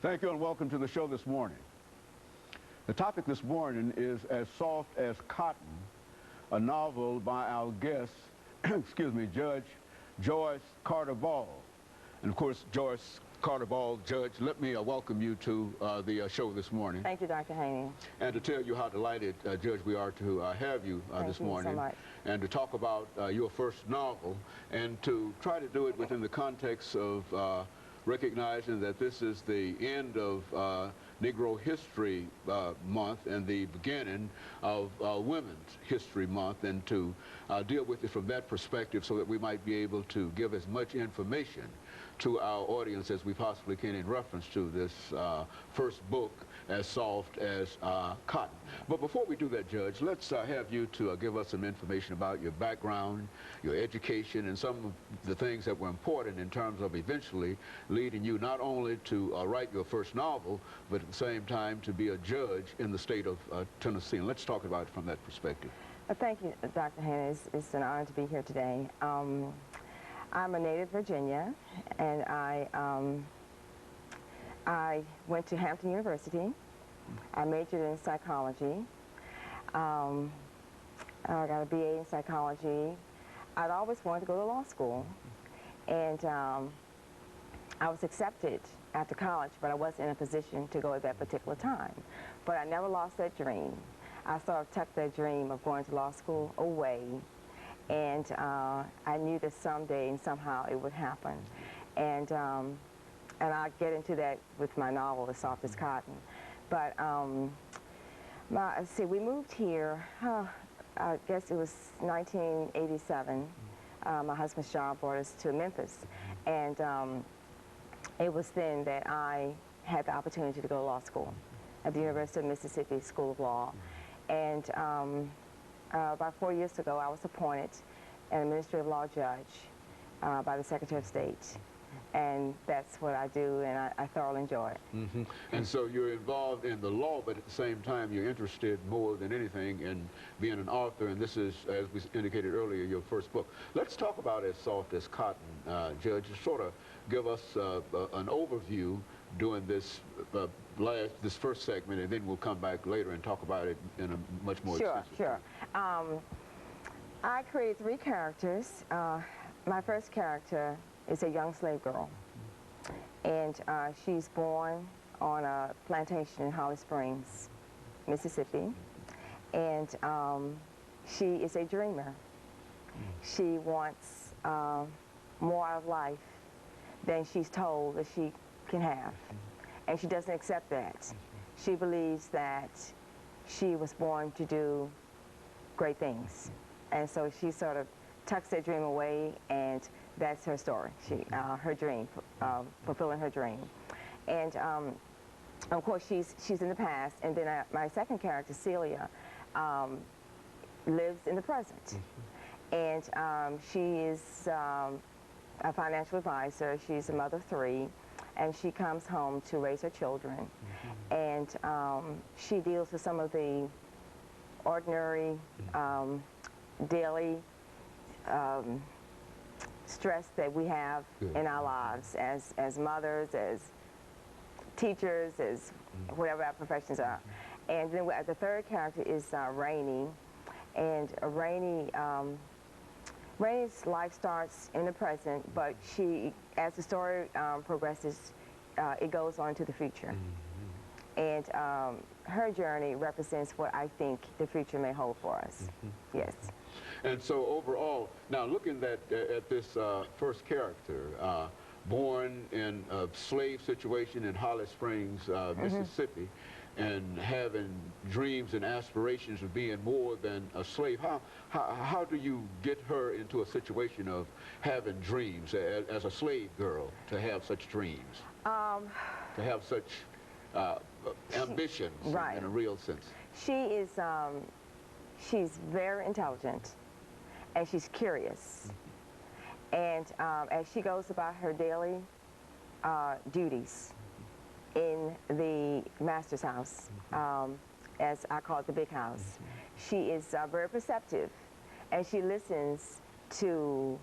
Thank you and welcome to the show this morning. The topic this morning is As Soft as Cotton, a novel by our guest, excuse me, Judge Joyce Carter-Ball. And of course, Joyce Carter-Ball, Judge, let me welcome you to the show this morning. Thank you, Dr. Haney. And to tell you how delighted, Judge, we are to have you this morning. Thank you so much. And to talk about your first novel, and to try to do it within the context of recognizing that this is the end of Negro History Month and the beginning of Women's History Month, and to deal with it from that perspective so that we might be able to give as much information to our audience as we possibly can in reference to this first book, As Soft as Cotton. But before we do that, Judge, let's have you to give us some information about your background, your education, and some of the things that were important in terms of eventually leading you not only to write your first novel, but at the same time to be a judge in the state of Tennessee. And let's talk about it from that perspective. Thank you, Dr. Haney. It's an honor to be here today. I'm a native Virginia, and I went to Hampton University. I majored in psychology. I got a BA in psychology. I'd always wanted to go to law school, and I was accepted after college, but I wasn't in a position to go at that particular time. But I never lost that dream. I sort of tucked that dream of going to law school away, and I knew that someday and somehow it would happen. And I'll get into that with my novel, As Soft as Cotton. But see, we moved here, I guess it was 1987. My husband's job brought us to Memphis. And it was then that I had the opportunity to go to law school at the University of Mississippi School of Law. And about 4 years ago, I was appointed an administrative law judge by the Secretary of State. And that's what I do, and I thoroughly enjoy it. Mm-hmm. And so you're involved in the law, but at the same time you're interested more than anything in being an author, and this is, as we indicated earlier, your first book. Let's talk about As Soft as Cotton, Judge. Just sort of give us an overview during this this first segment, and then we'll come back later and talk about it in a much more extensive Sure. I created 3 characters. My first character is a young slave girl, and she's born on a plantation in Holly Springs, Mississippi, and she is a dreamer. She wants more out of life than she's told that she can have, and she doesn't accept that. She believes that she was born to do great things, and so she sort of tucks that dream away, and that's her story. Her dream, fulfilling her dream. And of course, she's in the past. And then my second character, Celia, lives in the present. And she is a financial advisor. She's a mother of 3, and she comes home to raise her children. And she deals with some of the ordinary, daily stress that we have in our lives as mothers, as teachers, as whatever our professions are. And then the third character is Rainey. And Rainey's life starts in the present, but as the story progresses, it goes on to the future. And her journey represents what I think the future may hold for us. Yes. And so overall, now looking at this first character, born in a slave situation in Holly Springs, Mississippi, and having dreams and aspirations of being more than a slave, how do you get her into a situation of having dreams as a slave girl, to have such dreams, to have such ambitions in a real sense? She's very intelligent, and she's curious. And as she goes about her daily duties in the master's house, as I call it, the big house, she is very perceptive, and she listens to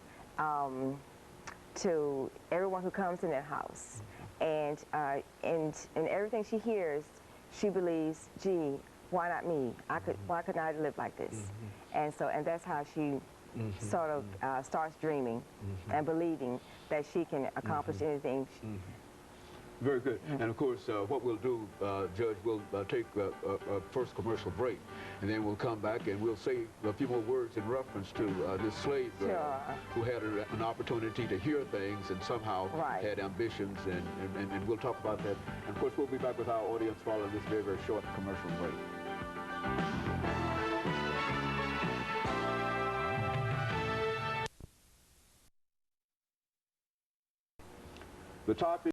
everyone who comes in that house. and everything she hears, she believes, gee, why not me? Why couldn't I live like this? And that's how she sort of starts dreaming and believing that she can accomplish anything. Very good. And of course, what we'll do, Judge, we'll take a first commercial break, and then we'll come back and we'll say a few more words in reference to this slave girl who had an opportunity to hear things and somehow had ambitions, and we'll talk about that. And of course, we'll be back with our audience following this very, very short commercial break. The topic